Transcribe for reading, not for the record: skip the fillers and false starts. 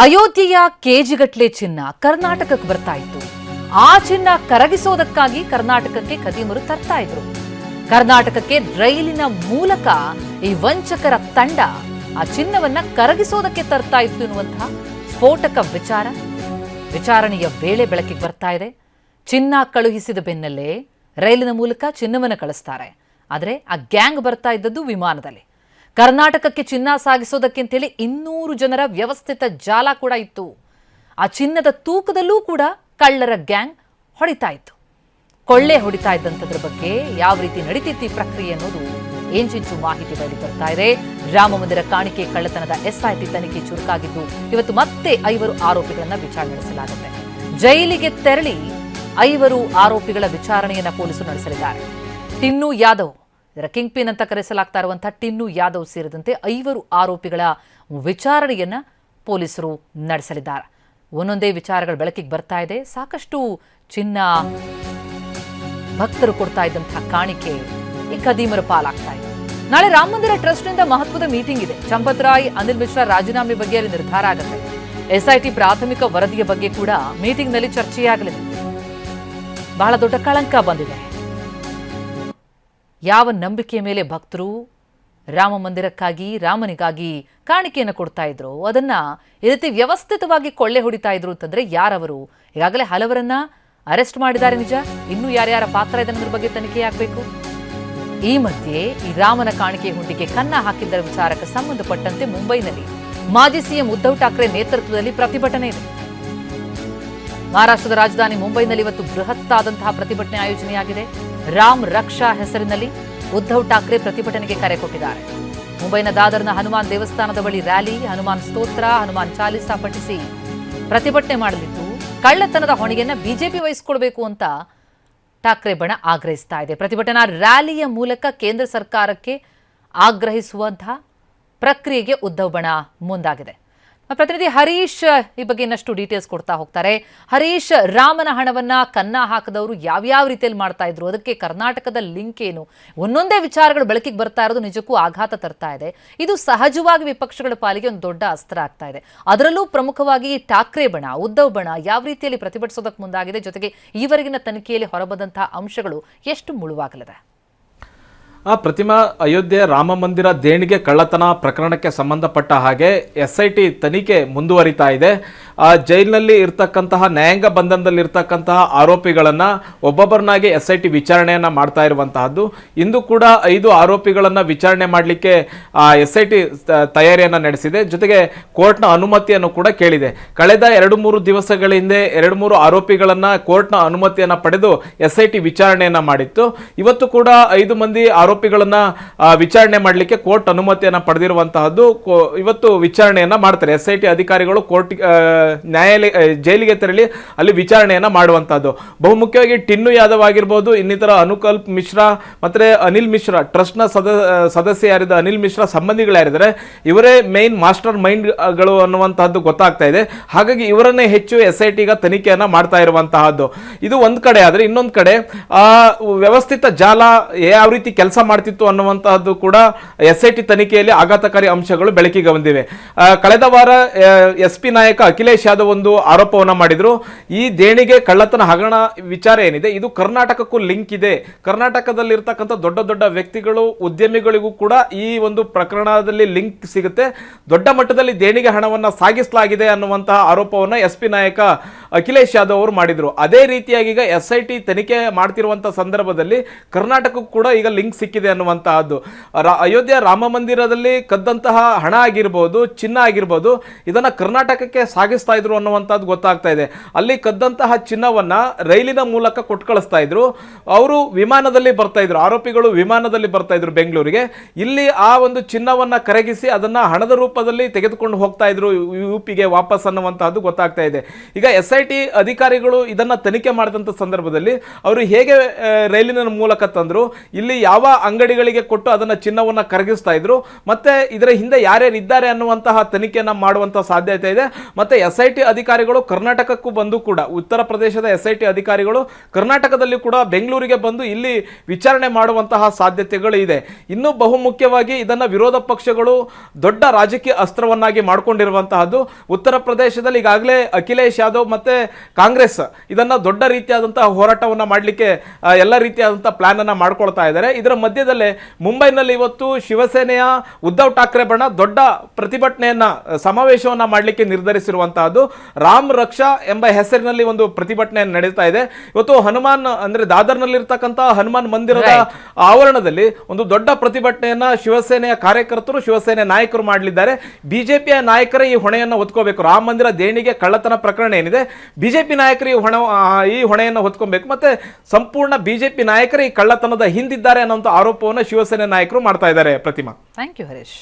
ಅಯೋಧ್ಯೆಯ ಕೆಜಿಗಟ್ಲೆ ಚಿನ್ನ ಕರ್ನಾಟಕಕ್ಕೆ ಬರ್ತಾ ಇತ್ತು. ಆ ಚಿನ್ನ ಕರಗಿಸೋದಕ್ಕಾಗಿ ಕರ್ನಾಟಕಕ್ಕೆ ಖದೀಮರು ತರ್ತಾ ಇದ್ರು. ಕರ್ನಾಟಕಕ್ಕೆ ರೈಲಿನ ಮೂಲಕ ಈ ವಂಚಕರ ತಂಡ ಆ ಚಿನ್ನವನ್ನ ಕರಗಿಸೋದಕ್ಕೆ ತರ್ತಾ ಇತ್ತು ಎನ್ನುವಂತಹ ಸ್ಫೋಟಕ ವಿಚಾರಣೆಯ ವೇಳೆ ಬೆಳಕಿಗೆ ಬರ್ತಾ ಇದೆ. ಚಿನ್ನ ಕಳುಹಿಸಿದ ಬೆನ್ನಲ್ಲೇ ರೈಲಿನ ಮೂಲಕ ಚಿನ್ನವನ್ನು ಕಳಿಸ್ತಾರೆ. ಆದರೆ ಆ ಗ್ಯಾಂಗ್ ಬರ್ತಾ ಇದ್ದದ್ದು ವಿಮಾನದಲ್ಲಿ. ಕರ್ನಾಟಕಕ್ಕೆ ಚಿನ್ನ ಸಾಗಿಸೋದಕ್ಕೆ ಅಂತೇಳಿ 200 ಜನರ ವ್ಯವಸ್ಥಿತ ಜಾಲ ಕೂಡ ಇತ್ತು. ಆ ಚಿನ್ನದ ತೂಕದಲ್ಲೂ ಕೂಡ ಕಳ್ಳರ ಗ್ಯಾಂಗ್ ಹೊಡಿತಾ ಇತ್ತು. ಕೊಳ್ಳೆ ಹೊಡಿತಾ ಇದ್ದಂಥದ್ರ ಬಗ್ಗೆ ಯಾವ ರೀತಿ ನಡೀತಿತ್ತು ಈ ಪ್ರಕ್ರಿಯೆ ಅನ್ನೋದು ಎಂಚಿಂಚು ಮಾಹಿತಿ ಬಯಲು ಬರ್ತಾ ಇದೆ. ರಾಮ ಮಂದಿರ ಕಾಣಿಕೆ ಕಳ್ಳತನದ SIT ತನಿಖೆ ಚುರುಕಾಗಿದ್ದು ಇವತ್ತು ಮತ್ತೆ 5 ಆರೋಪಿಗಳನ್ನ ವಿಚಾರಣೆ ನಡೆಸಲಾಗುತ್ತೆ. ಜೈಲಿಗೆ ತೆರಳಿ 5 ಆರೋಪಿಗಳ ವಿಚಾರಣೆಯನ್ನ ಪೊಲೀಸರು ನಡೆಸಲಿದ್ದಾರೆ. ಟಿನ್ನು ಯಾದವ್, ಇದರ ಕಿಂಗ್ ಪಿನ್ ಅಂತ ಕರೆಸಲಾಗ್ತಾ ಇರುವಂತಹ ಟಿನ್ನು ಯಾದವ್ ಸೇರಿದಂತೆ 5 ಆರೋಪಿಗಳ ವಿಚಾರಣೆಯನ್ನ ಪೊಲೀಸರು ನಡೆಸಲಿದ್ದಾರೆ. ಒಂದೊಂದೇ ವಿಚಾರಗಳು ಬೆಳಕಿಗೆ ಬರ್ತಾ ಇದೆ. ಸಾಕಷ್ಟು ಚಿನ್ನ ಭಕ್ತರು ಕೊಡ್ತಾ ಇದ್ದಂತಹ ಕಾಣಿಕೆ ಈ ಖದೀಮರ ಪಾಲಾಗ್ತಾ ಇದೆ. ನಾಳೆ ರಾಮ ಮಂದಿರ ಟ್ರಸ್ಟ್ನಿಂದ ಮಹತ್ವದ ಮೀಟಿಂಗ್ ಇದೆ. ಚಂಪತ್ ರಾಯ್, ಅನಿಲ್ ಮಿಶ್ರಾ ರಾಜೀನಾಮೆ ಬಗ್ಗೆ ಅಲ್ಲಿ ನಿರ್ಧಾರ ಆಗುತ್ತೆ. SIT ಪ್ರಾಥಮಿಕ ವರದಿಯ ಬಗ್ಗೆ ಕೂಡ ಮೀಟಿಂಗ್ನಲ್ಲಿ ಚರ್ಚೆಯಾಗಲಿದೆ. ಬಹಳ ದೊಡ್ಡ ಕಳಂಕ ಬಂದಿದೆ. ಯಾವ ನಂಬಿಕೆಯ ಮೇಲೆ ಭಕ್ತರು ರಾಮ ಮಂದಿರಕ್ಕಾಗಿ ರಾಮನಿಗಾಗಿ ಕಾಣಿಕೆಯನ್ನು ಕೊಡ್ತಾ ಇದ್ರು, ಅದನ್ನ ಈ ರೀತಿ ವ್ಯವಸ್ಥಿತವಾಗಿ ಕೊಳ್ಳೆ ಹೊಡಿತಾ ಇದ್ರು ಅಂತಂದ್ರೆ ಯಾರವರು? ಈಗಾಗಲೇ ಹಲವರನ್ನ ಅರೆಸ್ಟ್ ಮಾಡಿದ್ದಾರೆ ನಿಜ. ಇನ್ನೂ ಯಾರ್ಯಾರ ಪಾತ್ರ ಇದೆ ಅನ್ನೋದ್ರ ಬಗ್ಗೆ ತನಿಖೆಯಾಗಬೇಕು. ಈ ಮಧ್ಯೆ ಈ ರಾಮನ ಕಾಣಿಕೆ ಹುಂಡಿಗೆ ಕನ್ನ ಹಾಕಿದ್ದರ ವಿಚಾರಕ್ಕೆ ಸಂಬಂಧಪಟ್ಟಂತೆ ಮುಂಬೈನಲ್ಲಿ ಮಾಜಿ CM ಉದ್ಧವ್ ಠಾಕ್ರೆ ನೇತೃತ್ವದಲ್ಲಿ ಪ್ರತಿಭಟನೆ ಇದೆ. ಮಹಾರಾಷ್ಟ್ರದ ರಾಜಧಾನಿ ಮುಂಬೈನಲ್ಲಿ ಇವತ್ತು ಬೃಹತ್ತಾದಂತಹ ಪ್ರತಿಭಟನೆ ಆಯೋಜನೆಯಾಗಿದೆ. ರಾಮ್ ರಕ್ಷಾ ಹೆಸರಿನಲ್ಲಿ ಉದ್ಧವ್ ಠಾಕ್ರೆ ಪ್ರತಿಭಟನೆಗೆ ಕರೆ ಕೊಟ್ಟಿದ್ದಾರೆ. ಮುಂಬೈನ ದಾದರ್ನ ಹನುಮಾನ್ ದೇವಸ್ಥಾನದ ಬಳಿ ರ್ಯಾಲಿ, ಹನುಮಾನ್ ಸ್ತೋತ್ರ, ಹನುಮಾನ್ ಚಾಲಿಸಾ ಪಠಿಸಿ ಪ್ರತಿಭಟನೆ ಮಾಡಲಿದ್ದು ಕಳ್ಳತನದ ಹೊಣೆಯನ್ನ ಬಿಜೆಪಿ ವಹಿಸಿಕೊಳ್ಬೇಕು ಅಂತ ಠಾಕ್ರೆ ಬಣ ಆಗ್ರಹಿಸ್ತಾ ಇದೆ. ಪ್ರತಿಭಟನಾ ರ್ಯಾಲಿಯ ಮೂಲಕ ಕೇಂದ್ರ ಸರ್ಕಾರಕ್ಕೆ ಆಗ್ರಹಿಸುವಂತಹ ಪ್ರಕ್ರಿಯೆಗೆ ಉದ್ಧವ್ ಬಣ ಮುಂದಾಗಿದೆ. ಪ್ರತಿನಿಧಿ ಹರೀಶ್ ಈ ಬಗ್ಗೆ ಇನ್ನಷ್ಟು ಡೀಟೇಲ್ಸ್ ಕೊಡ್ತಾ ಹೋಗ್ತಾರೆ. ಹರೀಶ್, ರಾಮನ ಹಣವನ್ನ ಕನ್ನ ಹಾಕದವರು ಯಾವ್ಯಾವ ರೀತಿಯಲ್ಲಿ ಮಾಡ್ತಾ ಇದ್ರು, ಅದಕ್ಕೆ ಕರ್ನಾಟಕದ ಲಿಂಕ್ ಏನು? ಒಂದೊಂದೇ ವಿಚಾರಗಳು ಬೆಳಕಿಗೆ ಬರ್ತಾ ಇರೋದು ನಿಜಕ್ಕೂ ಆಘಾತ ತರ್ತಾ ಇದೆ. ಇದು ಸಹಜವಾಗಿ ವಿಪಕ್ಷಗಳ ಪಾಲಿಗೆ ಒಂದು ದೊಡ್ಡ ಅಸ್ತ್ರ ಆಗ್ತಾ ಇದೆ. ಅದರಲ್ಲೂ ಪ್ರಮುಖವಾಗಿ ಠಾಕ್ರೆ ಬಣ, ಉದ್ಧವ್ ಬಣ ಯಾವ ರೀತಿಯಲ್ಲಿ ಪ್ರತಿಭಟಿಸೋದಕ್ಕೆ ಮುಂದಾಗಿದೆ, ಜೊತೆಗೆ ಈವರೆಗಿನ ತನಿಖೆಯಲ್ಲಿ ಹೊರಬಂದಂತಹ ಅಂಶಗಳು ಎಷ್ಟು ಮುಳುವಾಗಲಿದೆ? ಪ್ರತಿಮಾ, ಅಯೋಧ್ಯೆ ರಾಮ ಮಂದಿರ ದೇಣಿಗೆ ಕಳ್ಳತನ ಪ್ರಕರಣಕ್ಕೆ ಸಂಬಂಧಪಟ್ಟ ಹಾಗೆ SIT ತನಿಖೆ ಮುಂದುವರಿತಾ ಇದೆ. ಜೈಲಿನಲ್ಲಿ ಇರ್ತಕ್ಕಂತಹ ನ್ಯಾಯಾಂಗ ಬಂಧನದಲ್ಲಿ ಇರ್ತಕ್ಕಂತಹ ಆರೋಪಿಗಳನ್ನು ಒಬ್ಬೊಬ್ಬರನ್ನಾಗಿ SIT ವಿಚಾರಣೆಯನ್ನು ಮಾಡ್ತಾ ಇರುವಂತಹದ್ದು. ಇಂದು ಕೂಡ 5 ಆರೋಪಿಗಳನ್ನು ವಿಚಾರಣೆ ಮಾಡಲಿಕ್ಕೆ SIT ತಯಾರಿಯನ್ನು ನಡೆಸಿದೆ. ಜೊತೆಗೆ ಕೋರ್ಟ್ನ ಅನುಮತಿಯನ್ನು ಕೂಡ ಕೇಳಿದೆ. ಕಳೆದ 2-3 ದಿವಸಗಳ ಹಿಂದೆ 2-3 ಆರೋಪಿಗಳನ್ನು ಕೋರ್ಟ್ನ ಅನುಮತಿಯನ್ನು ಪಡೆದು SIT ವಿಚಾರಣೆಯನ್ನು ಮಾಡಿತ್ತು. ಇವತ್ತು ಕೂಡ 5 ಮಂದಿ ಆರೋಪಿಗಳನ್ನ ವಿಚಾರಣೆ ಮಾಡಲಿಕ್ಕೆ ಕೋರ್ಟ್ ಅನುಮತಿಯನ್ನು ಪಡೆದಿರುವಂತಹದ್ದು. ಇವತ್ತು ವಿಚಾರಣೆಯನ್ನ ಮಾಡ್ತಾರೆ. SIT ಅಧಿಕಾರಿಗಳು ಕೋರ್ಟ್ ನ್ಯಾಯಾಲಯ ಜೈಲಿಗೆ ತೆರಳಿ ಅಲ್ಲಿ ವಿಚಾರಣೆಯನ್ನ ಮಾಡುವಂತಹದ್ದು. ಬಹುಮುಖ್ಯವಾಗಿ ಟಿನ್ನು ಯಾದವ್ ಆಗಿರ್ಬೋದು, ಇನ್ನಿತರ ಅನುಕಲ್ಪ್ ಮಿಶ್ರಾ ಮತ್ತೆ ಅನಿಲ್ ಮಿಶ್ರಾ, ಟ್ರಸ್ಟ್ನ ಸದಸ್ಯ ಯಾರಿದ್ದ ಅನಿಲ್ ಮಿಶ್ರಾ ಸಂಬಂಧಿಗಳಾರಿದ್ದಾರೆ, ಇವರೇ ಮೇನ್ ಮಾಸ್ಟರ್ ಮೈಂಡ್ಗಳು ಅನ್ನುವಂತಹದ್ದು ಗೊತ್ತಾಗ್ತಾ ಇದೆ. ಹಾಗಾಗಿ ಇವರನ್ನೇ ಹೆಚ್ಚು SIT ಈಗ ತನಿಖೆಯನ್ನ ಮಾಡ್ತಾ ಇರುವಂತಹದ್ದು. ಇದು ಒಂದ್ ಕಡೆ ಆದ್ರೆ, ಇನ್ನೊಂದು ಕಡೆ ವ್ಯವಸ್ಥಿತ ಜಾಲ ಯಾವ ರೀತಿ ಕೆಲಸ ಮಾಡ್ತಿತ್ತು ಅನ್ನುವಂತಹದ್ದು ಕೂಡ SIT ತನಿಖೆಯಲ್ಲಿ ಆಘಾತಕಾರಿ ಅಂಶಗಳು ಬೆಳಕಿಗೆ ಬಂದಿವೆ. ಕಳೆದ ವಾರ SP ನಾಯಕ ಅಖಿಲೇಶ್ ಯಾದವ್ ಒಂದು ಆರೋಪವನ್ನ ಮಾಡಿದ್ರು. ಈ ದೇಣಿಗೆ ಕಳ್ಳತನ ಹಗರಣ ವಿಚಾರ ಏನಿದೆ, ಇದು ಕರ್ನಾಟಕಕ್ಕೂ ಲಿಂಕ್ ಇದೆ. ಕರ್ನಾಟಕದಲ್ಲಿರ್ತಕ್ಕಂಥ ದೊಡ್ಡ ದೊಡ್ಡ ವ್ಯಕ್ತಿಗಳು, ಉದ್ಯಮಿಗಳಿಗೂ ಕೂಡ ಈ ಒಂದು ಪ್ರಕರಣದಲ್ಲಿ ಲಿಂಕ್ ಸಿಗುತ್ತೆ. ದೊಡ್ಡ ಮಟ್ಟದಲ್ಲಿ ದೇಣಿಗೆ ಹಣವನ್ನ ಸಾಗಿಸಲಾಗಿದೆ ಅನ್ನುವಂತಹ ಆರೋಪವನ್ನ SP ನಾಯಕ ಅಖಿಲೇಶ್ ಯಾದವ್ ಅವರು ಮಾಡಿದ್ರು. ಅದೇ ರೀತಿಯಾಗಿ ಈಗ SIT ತನಿಖೆ ಮಾಡ್ತಿರುವಂತಹ ಸಂದರ್ಭದಲ್ಲಿ ಕರ್ನಾಟಕಕ್ಕೂ ಕೂಡ ಈಗ ಲಿಂಕ್ ಸಿಕ್ಕಿದೆ ಅನ್ನುವಂತಹದ್ದು. ಅಯೋಧ್ಯೆ ರಾಮ ಮಂದಿರದಲ್ಲಿ ಕದ್ದಂತಹ ಹಣ ಆಗಿರ್ಬೋದು, ಚಿನ್ನ ಆಗಿರ್ಬೋದು, ಇದನ್ನ ಕರ್ನಾಟಕಕ್ಕೆ ಸಾಗಿಸ್ತಾ ಇದ್ರು ಅನ್ನುವಂಥದ್ದು ಗೊತ್ತಾಗ್ತಾ ಇದೆ. ಅಲ್ಲಿ ಕದ್ದಂತಹ ಚಿನ್ನವನ್ನ ರೈಲಿನ ಮೂಲಕ ಕೊಟ್ಟು ಕಳಿಸ್ತಾ ಇದ್ರು. ಅವರು ವಿಮಾನದಲ್ಲಿ ಬರ್ತಾ ಇದ್ರು, ಆರೋಪಿಗಳು ವಿಮಾನದಲ್ಲಿ ಬರ್ತಾ ಇದ್ರು ಬೆಂಗಳೂರಿಗೆ. ಇಲ್ಲಿ ಆ ಒಂದು ಚಿನ್ನವನ್ನ ಕರಗಿಸಿ ಅದನ್ನ ಹಣದ ರೂಪದಲ್ಲಿ ತೆಗೆದುಕೊಂಡು ಹೋಗ್ತಾ ಇದ್ರು UPಗೆ ವಾಪಸ್ ಅನ್ನುವಂತಹದ್ದು ಗೊತ್ತಾಗ್ತಾ ಇದೆ. ಈಗ SIT SIT ಅಧಿಕಾರಿಗಳು ಇದನ್ನ ತನಿಖೆ ಮಾಡಿದಂಥ ಸಂದರ್ಭದಲ್ಲಿ ಅವರು ಹೇಗೆ ರೈಲಿನ ಮೂಲಕ ತಂದ್ರು, ಇಲ್ಲಿ ಯಾವ ಅಂಗಡಿಗಳಿಗೆ ಕೊಟ್ಟು ಅದನ್ನ ಚಿನ್ನವನ್ನ ಕರಗಿಸ್ತಾ ಇದ್ರು, ಮತ್ತೆ ಇದರ ಹಿಂದೆ ಯಾರ್ಯಾರು ಇದ್ದಾರೆ ಅನ್ನುವಂತಹ ತನಿಖೆಯನ್ನ ಮಾಡುವಂತಹ ಸಾಧ್ಯತೆ ಇದೆ. ಮತ್ತೆ SIT ಅಧಿಕಾರಿಗಳು ಕರ್ನಾಟಕಕ್ಕೂ ಬಂದು ಕೂಡ, ಉತ್ತರ ಪ್ರದೇಶದ SIT ಅಧಿಕಾರಿಗಳು ಕರ್ನಾಟಕದಲ್ಲಿ ಕೂಡ ಬೆಂಗಳೂರಿಗೆ ಬಂದು ಇಲ್ಲಿ ವಿಚಾರಣೆ ಮಾಡುವಂತಹ ಸಾಧ್ಯತೆಗಳು ಇದೆ. ಇನ್ನು ಬಹುಮುಖ್ಯವಾಗಿ ಇದನ್ನ ವಿರೋಧ ಪಕ್ಷಗಳು ದೊಡ್ಡ ರಾಜಕೀಯ ಅಸ್ತ್ರವನ್ನಾಗಿ ಮಾಡಿಕೊಂಡಿರುವಂತಹದ್ದು. ಉತ್ತರ ಪ್ರದೇಶದಲ್ಲಿ ಈಗಾಗಲೇ ಅಖಿಲೇಶ್ ಯಾದವ್ ಮತ್ತೆ ಕಾಂಗ್ರೆಸ್ ಇದನ್ನ ದೊಡ್ಡ ರೀತಿಯಾದಂತಹ ಹೋರಾಟವನ್ನ ಮಾಡಲಿಕ್ಕೆ ಎಲ್ಲ ರೀತಿಯಾದಂತಹ ಪ್ಲಾನ್ ಅನ್ನ ಮಾಡ್ಕೊಳ್ತಾ ಇದ್ದಾರೆ. ಇದರ ಮಧ್ಯದಲ್ಲೇ ಮುಂಬೈನಲ್ಲಿ ಇವತ್ತು ಶಿವಸೇನೆಯ ಉದ್ಧವ್ ಠಾಕ್ರೆ ಬಣ ದೊಡ್ಡ ಪ್ರತಿಭಟನೆಯನ್ನ ಸಮಾವೇಶವನ್ನ ಮಾಡಲಿಕ್ಕೆ ನಿರ್ಧರಿಸಿರುವಂತಹದ್ದು. ರಾಮ್ ರಕ್ಷಾ ಎಂಬ ಹೆಸರಿನಲ್ಲಿ ಒಂದು ಪ್ರತಿಭಟನೆ ನಡೀತಾ ಇದೆ. ಇವತ್ತು ಹನುಮಾನ್ ಅಂದ್ರೆ ದಾದರ್ನಲ್ಲಿರ್ತಕ್ಕಂತಹ ಹನುಮಾನ್ ಮಂದಿರದ ಆವರಣದಲ್ಲಿ ಒಂದು ದೊಡ್ಡ ಪ್ರತಿಭಟನೆಯನ್ನ ಶಿವಸೇನೆಯ ಕಾರ್ಯಕರ್ತರು, ಶಿವಸೇನೆ ನಾಯಕರು ಮಾಡಲಿದ್ದಾರೆ. ಬಿಜೆಪಿಯ ನಾಯಕರೇ ಈ ಹೊಣೆಯನ್ನು ಹೊತ್ಕೋಬೇಕು. ರಾಮ ಮಂದಿರ ದೇಣಿಗೆ ಕಳ್ಳತನ ಪ್ರಕರಣ ಏನಿದೆ, ಬಿಜೆಪಿ ನಾಯಕರು ಈ ಹೊಣೆಯನ್ನು ಹೊತ್ಕೊಬೇಕು. ಮತ್ತೆ ಸಂಪೂರ್ಣ ಬಿಜೆಪಿ ನಾಯಕರು ಈ ಕಳ್ಳತನದ ಹಿಂದಿದ್ದಾರೆ ಅನ್ನೋ ಆರೋಪವನ್ನು ಶಿವಸೇನೆ ನಾಯಕರು ಮಾಡ್ತಾ ಇದ್ದಾರೆ. ಪ್ರತಿಮಾ, ಥ್ಯಾಂಕ್ ಯು ಹರೀಶ್.